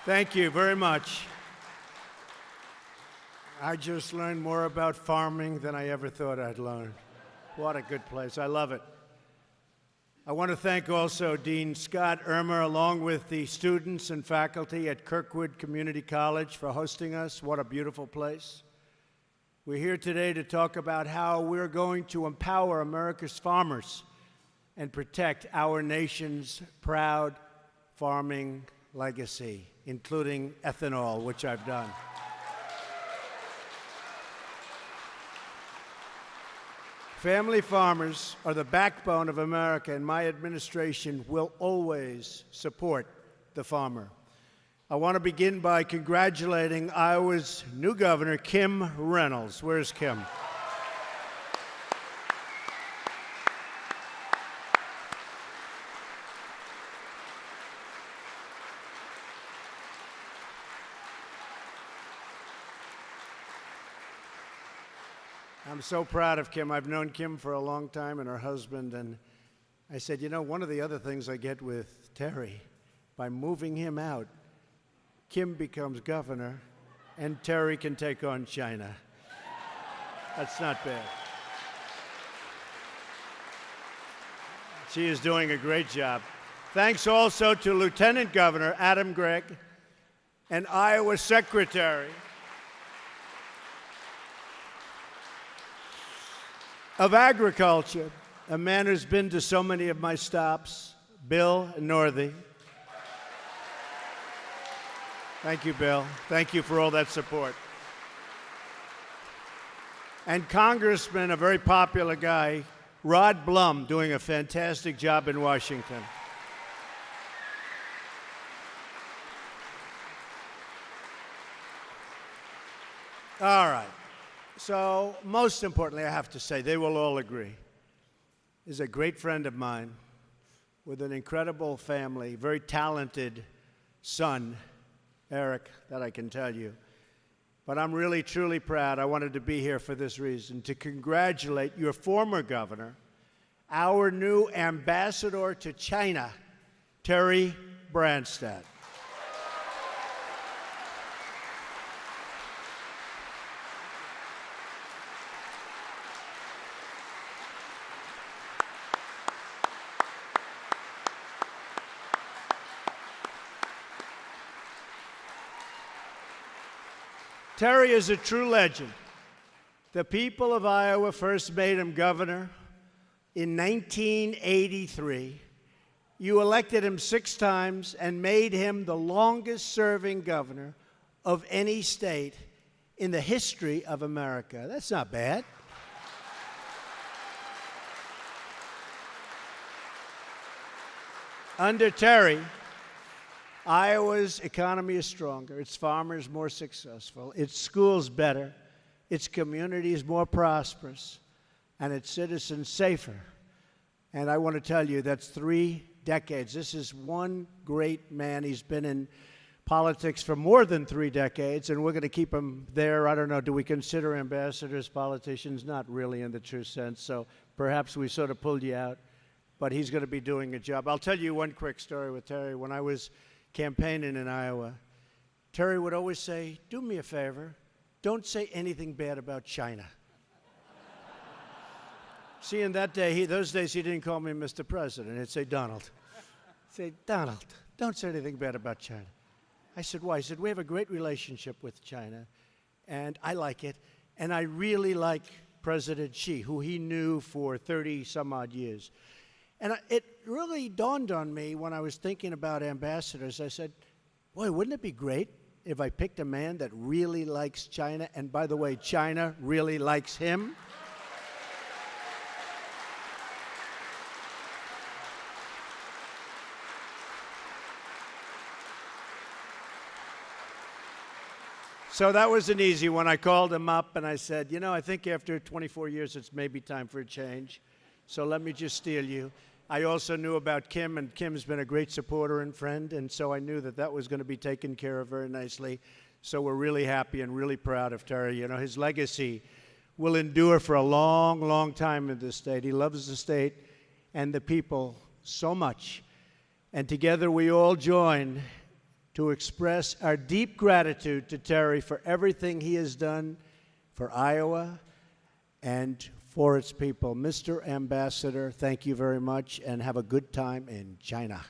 Thank you very much. I just learned more about farming than I ever thought I'd learn. What a good place. I love it. I want to thank also Dean Scott Irmer, along with the students and faculty at Kirkwood Community College for hosting us. What a beautiful place. We're here today to talk about how we're going to empower America's farmers and protect our nation's proud farming legacy, including ethanol, which I've done. Family farmers are the backbone of America, and my administration will always support the farmer. I want to begin by congratulating Iowa's new governor, Kim Reynolds. Where's Kim? I'm so proud of Kim. I've known Kim for a long time and her husband, and I said, you know, one of the other things I get with Terry, by moving him out, Kim becomes governor, and Terry can take on China. That's not bad. She is doing a great job. Thanks also to Lieutenant Governor Adam Gregg and Iowa Secretary of Agriculture, a man who's been to so many of my stops, Bill Northey. Thank you, Bill. Thank you for all that support. And Congressman, a very popular guy, Rod Blum, doing a fantastic job in Washington. All right. So, most importantly, I have to say, they will all agree, is a great friend of mine with an incredible family, very talented son, Eric, that I can tell you. But I'm really, truly proud. I wanted to be here for this reason, to congratulate your former governor, our new ambassador to China, Terry Branstad. Terry is a true legend. The people of Iowa first made him governor in 1983. You elected him 6 times and made him the longest-serving governor of any state in the history of America. That's not bad. Under Terry, Iowa's economy is stronger, its farmers more successful, its schools better, its communities more prosperous, and its citizens safer. And I want to tell you, that's 3 decades. This is one great man. He's been in politics for more than 3 decades, and we're going to keep him there. I don't know, do we consider ambassadors politicians? Not really in the true sense, so perhaps we sort of pulled you out, but he's going to be doing a job. I'll tell you one quick story with Terry. When I was campaigning in Iowa, Terry would always say, do me a favor, don't say anything bad about China. See, in that day, those days he didn't call me Mr. President. He'd say, Donald. He'd say, Donald, don't say anything bad about China. I said, why? He said, we have a great relationship with China, and I like it, and I really like President Xi, who he knew for 30-some-odd years. And it really dawned on me when I was thinking about ambassadors. I said, boy, wouldn't it be great if I picked a man that really likes China, and by the way, China really likes him? So that was an easy one. I called him up and I said, you know, I think after 24 years, it's maybe time for a change. So let me just steal you. I also knew about Kim, and Kim's been a great supporter and friend, and so I knew that that was going to be taken care of very nicely. So we're really happy and really proud of Terry. You know, his legacy will endure for a long, long time in this state. He loves the state and the people so much. And together we all join to express our deep gratitude to Terry for everything he has done for Iowa and for its people. Mr. Ambassador, thank you very much, and have a good time in China.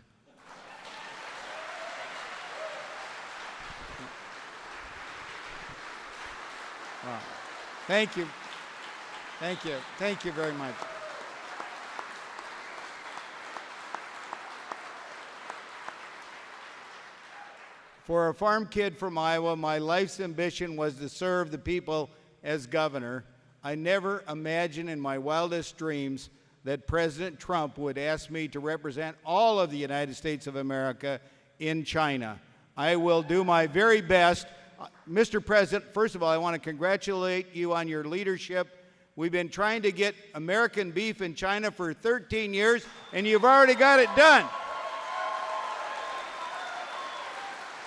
Wow. Thank you. Thank you. Thank you very much. For a farm kid from Iowa, my life's ambition was to serve the people as governor. I never imagined in my wildest dreams that President Trump would ask me to represent all of the United States of America in China. I will do my very best. Mr. President, first of all, I want to congratulate you on your leadership. We've been trying to get American beef in China for 13 years, and you've already got it done.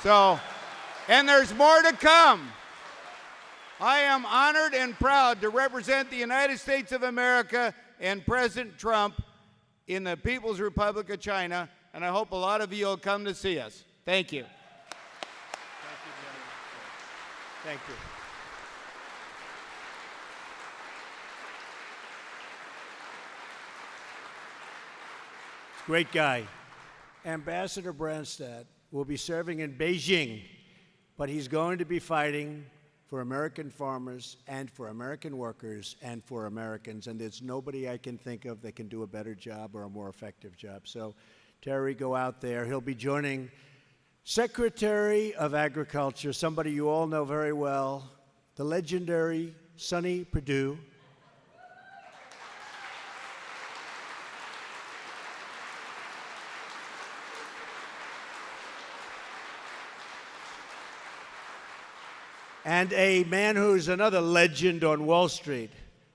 So, and there's more to come. I am honored and proud to represent the United States of America and President Trump in the People's Republic of China, and I hope a lot of you will come to see us. Thank you. Thank you. Great guy. Ambassador Branstad will be serving in Beijing, but he's going to be fighting for American farmers and for American workers and for Americans, and there's nobody I can think of that can do a better job or a more effective job. So, Terry, go out there. He'll be joining Secretary of Agriculture, somebody you all know very well, the legendary Sonny Perdue. And a man who's another legend on Wall Street,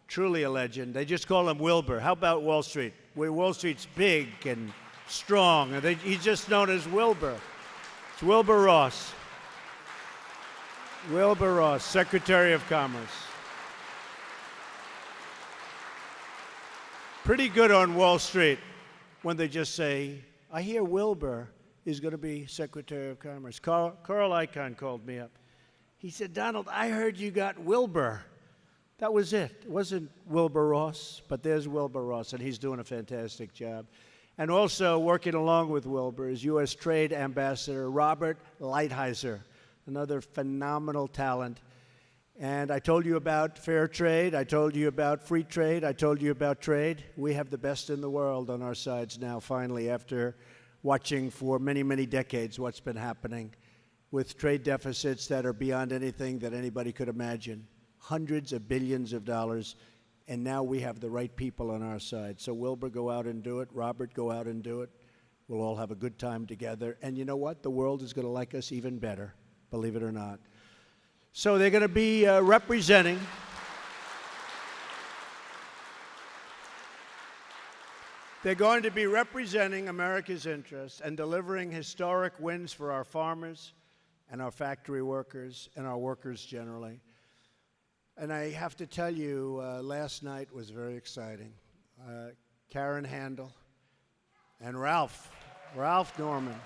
truly a legend. They just call him Wilbur. How about Wall Street? Where Wall Street's big and strong, and he's just known as Wilbur. It's Wilbur Ross. Wilbur Ross, Secretary of Commerce. Pretty good on Wall Street when they just say, I hear Wilbur is going to be Secretary of Commerce. Carl Icahn called me up. He said, Donald, I heard you got Wilbur. That was it. It wasn't Wilbur Ross, but there's Wilbur Ross, and he's doing a fantastic job. And also working along with Wilbur is U.S. Trade Ambassador Robert Lighthizer, another phenomenal talent. And I told you about fair trade. I told you about free trade. I told you about trade. We have the best in the world on our sides now, finally, after watching for many, many decades what's been happening with trade deficits that are beyond anything that anybody could imagine, hundreds of billions of dollars, and now we have the right people on our side. So Wilbur, go out and do it. Robert, go out and do it. We'll all have a good time together. And you know what? The world is going to like us even better, believe it or not. So they're going to be representing America's interests and delivering historic wins for our farmers and our factory workers and our workers generally. And I have to tell you, last night was very exciting. Karen Handel and Ralph Norman.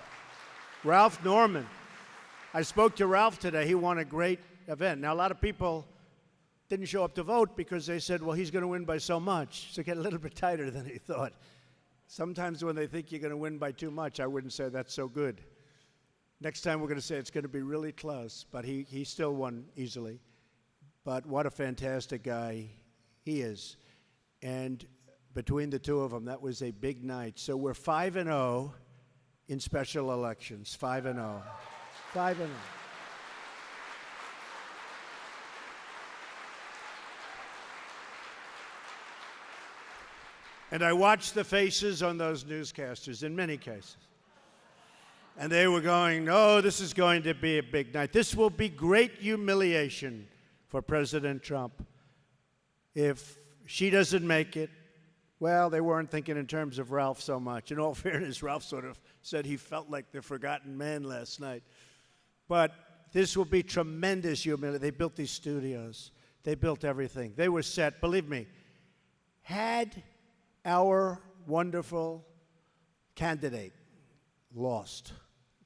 I spoke to Ralph today. He won a great event. Now, a lot of people didn't show up to vote because they said, well, he's going to win by so much. So it got a little bit tighter than he thought. Sometimes when they think you're going to win by too much, I wouldn't say that's so good. Next time we're going to say it's going to be really close, but he still won easily. But what a fantastic guy he is. And between the two of them, that was a big night. So we're 5-0 in special elections, 5-0. 5-0. And I watched the faces on those newscasters in many cases. And they were going, oh, this is going to be a big night. This will be great humiliation for President Trump. If she doesn't make it, well, they weren't thinking in terms of Ralph so much. In all fairness, Ralph sort of said he felt like the forgotten man last night. But this will be tremendous humiliation. They built these studios. They built everything. They were set. Believe me, had our wonderful candidate lost,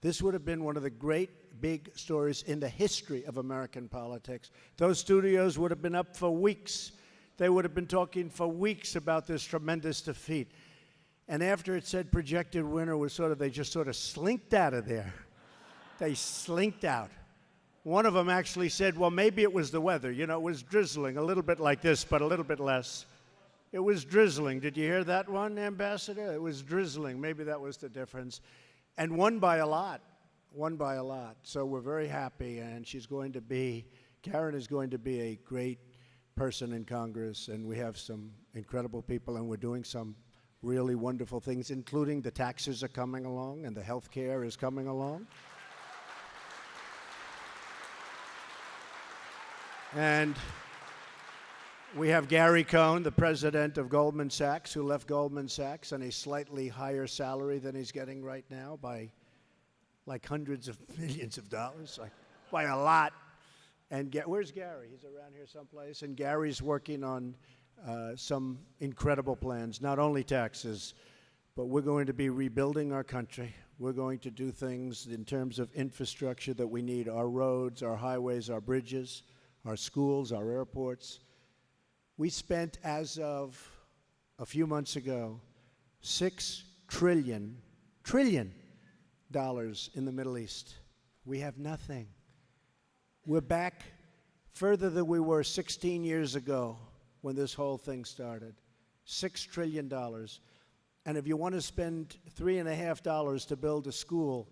this would have been one of the great big stories in the history of American politics. Those studios would have been up for weeks. They would have been talking for weeks about this tremendous defeat. And after it said projected winner was they just sort of slinked out of there. They slinked out. One of them actually said, well, maybe it was the weather. You know, it was drizzling, a little bit like this, but a little bit less. It was drizzling. Did you hear that one, Ambassador? It was drizzling. Maybe that was the difference. And won by a lot. Won by a lot. So we're very happy, and Karen is going to be a great person in Congress, and we have some incredible people, and we're doing some really wonderful things, including the taxes are coming along, and the health care is coming along. And we have Gary Cohn, the president of Goldman Sachs, who left Goldman Sachs on a slightly higher salary than he's getting right now by like hundreds of millions of dollars, like by a lot. And where's Gary? He's around here someplace. And Gary's working on some incredible plans, not only taxes, but we're going to be rebuilding our country. We're going to do things in terms of infrastructure that we need, our roads, our highways, our bridges, our schools, our airports. We spent, as of a few months ago, $6 trillion in the Middle East. We have nothing. We're back further than we were 16 years ago when this whole thing started. $6 trillion. And if you want to spend $3.50 to build a school,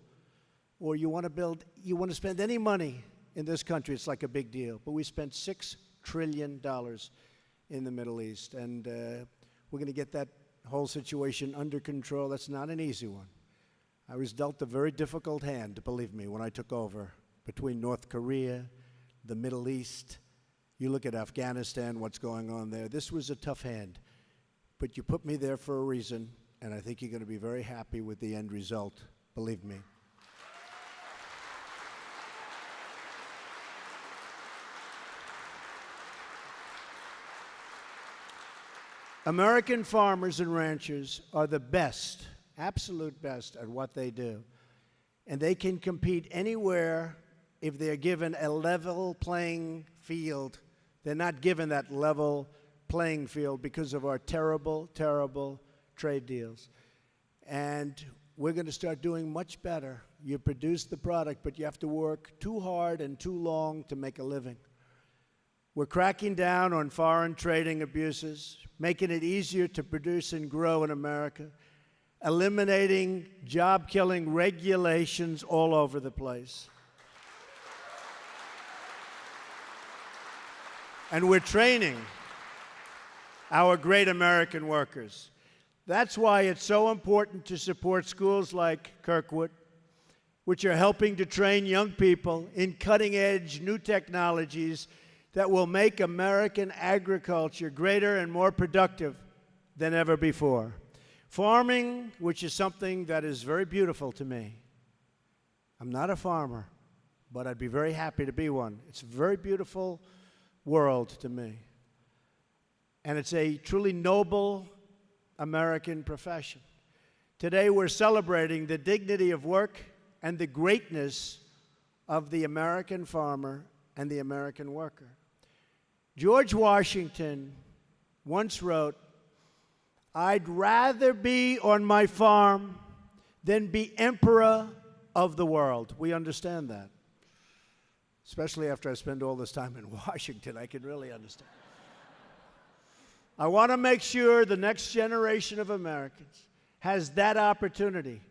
or you want to spend any money in this country, it's like a big deal. But we spent $6 trillion in the Middle East. And we're going to get that whole situation under control. That's not an easy one. I was dealt a very difficult hand, believe me, when I took over, between North Korea, the Middle East. You look at Afghanistan, what's going on there. This was a tough hand. But you put me there for a reason, and I think you're going to be very happy with the end result, believe me. American farmers and ranchers are the best, absolute best at what they do. And they can compete anywhere if they're given a level playing field. They're not given that level playing field because of our terrible, terrible trade deals. And we're going to start doing much better. You produce the product, but you have to work too hard and too long to make a living. We're cracking down on foreign trading abuses, making it easier to produce and grow in America, eliminating job-killing regulations all over the place. And we're training our great American workers. That's why it's so important to support schools like Kirkwood, which are helping to train young people in cutting-edge new technologies that will make American agriculture greater and more productive than ever before. Farming, which is something that is very beautiful to me. I'm not a farmer, but I'd be very happy to be one. It's a very beautiful world to me. And it's a truly noble American profession. Today we're celebrating the dignity of work and the greatness of the American farmer and the American worker. George Washington once wrote, "I'd rather be on my farm than be emperor of the world." We understand that. Especially after I spend all this time in Washington, I can really understand. I want to make sure the next generation of Americans has that opportunity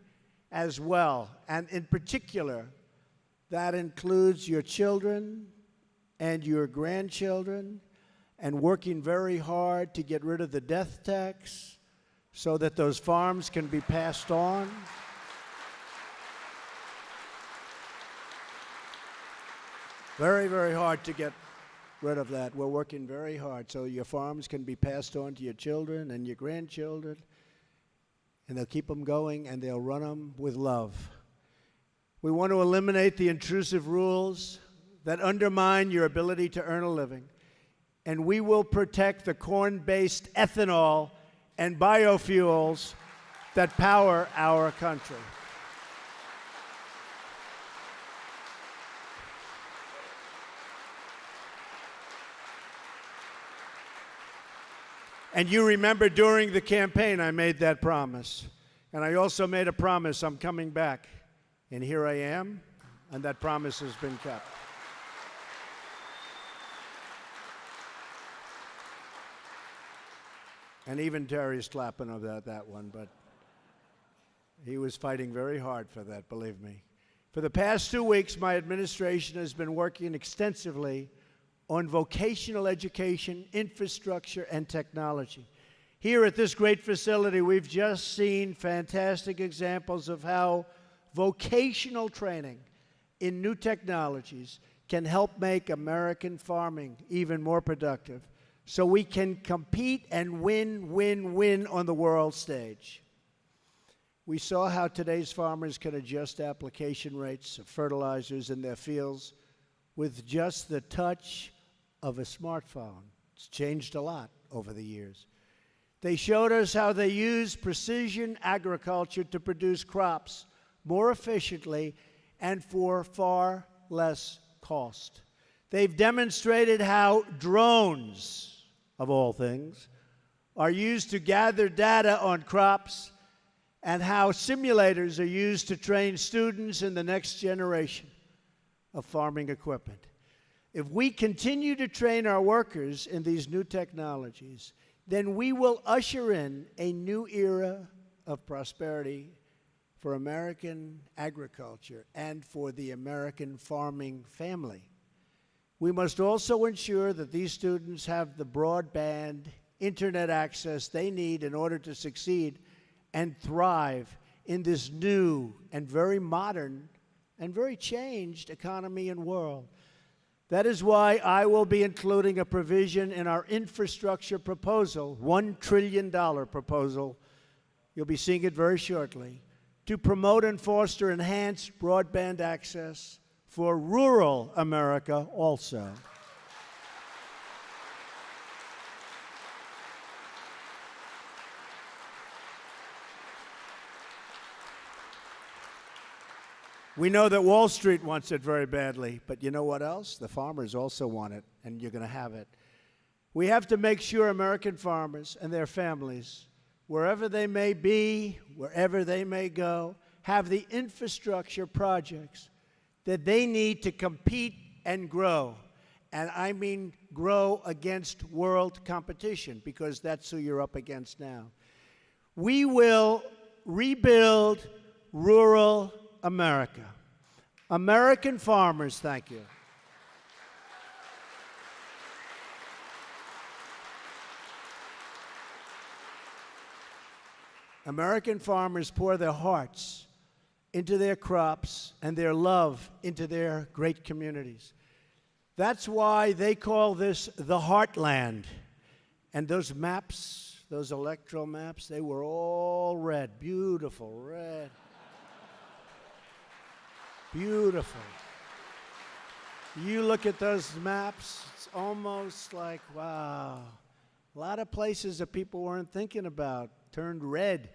as well. And in particular, that includes your children and your grandchildren, and working very hard to get rid of the death tax so that those farms can be passed on. Very, very hard to get rid of that. We're working very hard so your farms can be passed on to your children and your grandchildren, and they'll keep them going and they'll run them with love. We want to eliminate the intrusive rules that undermine your ability to earn a living, and we will protect the corn-based ethanol and biofuels that power our country. And you remember during the campaign, I made that promise. And I also made a promise I'm coming back. And here I am, and that promise has been kept. And even Terry's clapping about that one, but he was fighting very hard for that, believe me. For the past 2 weeks, my administration has been working extensively on vocational education, infrastructure, and technology. Here at this great facility, we've just seen fantastic examples of how vocational training in new technologies can help make American farming even more productive, so we can compete and win on the world stage. We saw how today's farmers can adjust application rates of fertilizers in their fields with just the touch of a smartphone. It's changed a lot over the years. They showed us how they use precision agriculture to produce crops more efficiently and for far less cost. They've demonstrated how drones, of all things, are used to gather data on crops and how simulators are used to train students in the next generation of farming equipment. If we continue to train our workers in these new technologies, then we will usher in a new era of prosperity for American agriculture and for the American farming family. We must also ensure that these students have the broadband internet access they need in order to succeed and thrive in this new and very modern and very changed economy and world. That is why I will be including a provision in our infrastructure proposal, $1 trillion proposal, you'll be seeing it very shortly, to promote and foster enhanced broadband access for rural America also. We know that Wall Street wants it very badly, but you know what else? The farmers also want it, and you're going to have it. We have to make sure American farmers and their families, wherever they may be, wherever they may go, have the infrastructure projects that they need to compete and grow. And I mean grow against world competition, because that's who you're up against now. We will rebuild rural America. American farmers, thank you. American farmers pour their hearts into their crops and their love into their great communities. That's why they call this the Heartland. And those maps, those electoral maps, they were all red, beautiful red. Beautiful. You look at those maps, it's almost like, wow. A lot of places that people weren't thinking about turned red.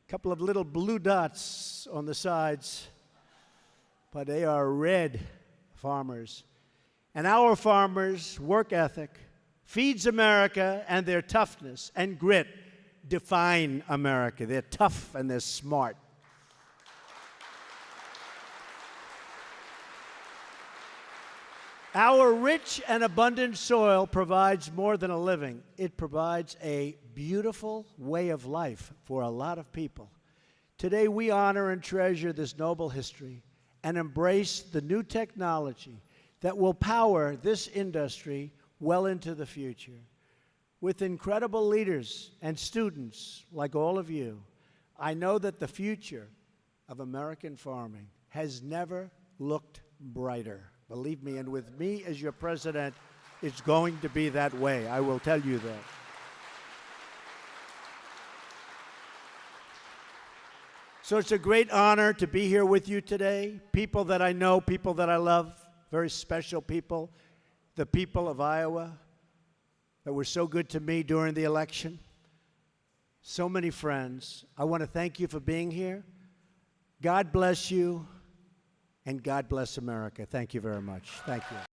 A couple of little blue dots on the sides, but they are red farmers. And our farmers' work ethic feeds America, and their toughness and grit define America. They're tough and they're smart. Our rich and abundant soil provides more than a living. It provides a beautiful way of life for a lot of people. Today, we honor and treasure this noble history and embrace the new technology that will power this industry well into the future. With incredible leaders and students like all of you, I know that the future of American farming has never looked brighter. Believe me, and with me as your president, it's going to be that way. I will tell you that. So it's a great honor to be here with you today. People that I know, people that I love, very special people, the people of Iowa that were so good to me during the election. So many friends. I want to thank you for being here. God bless you. And God bless America. Thank you very much. Thank you.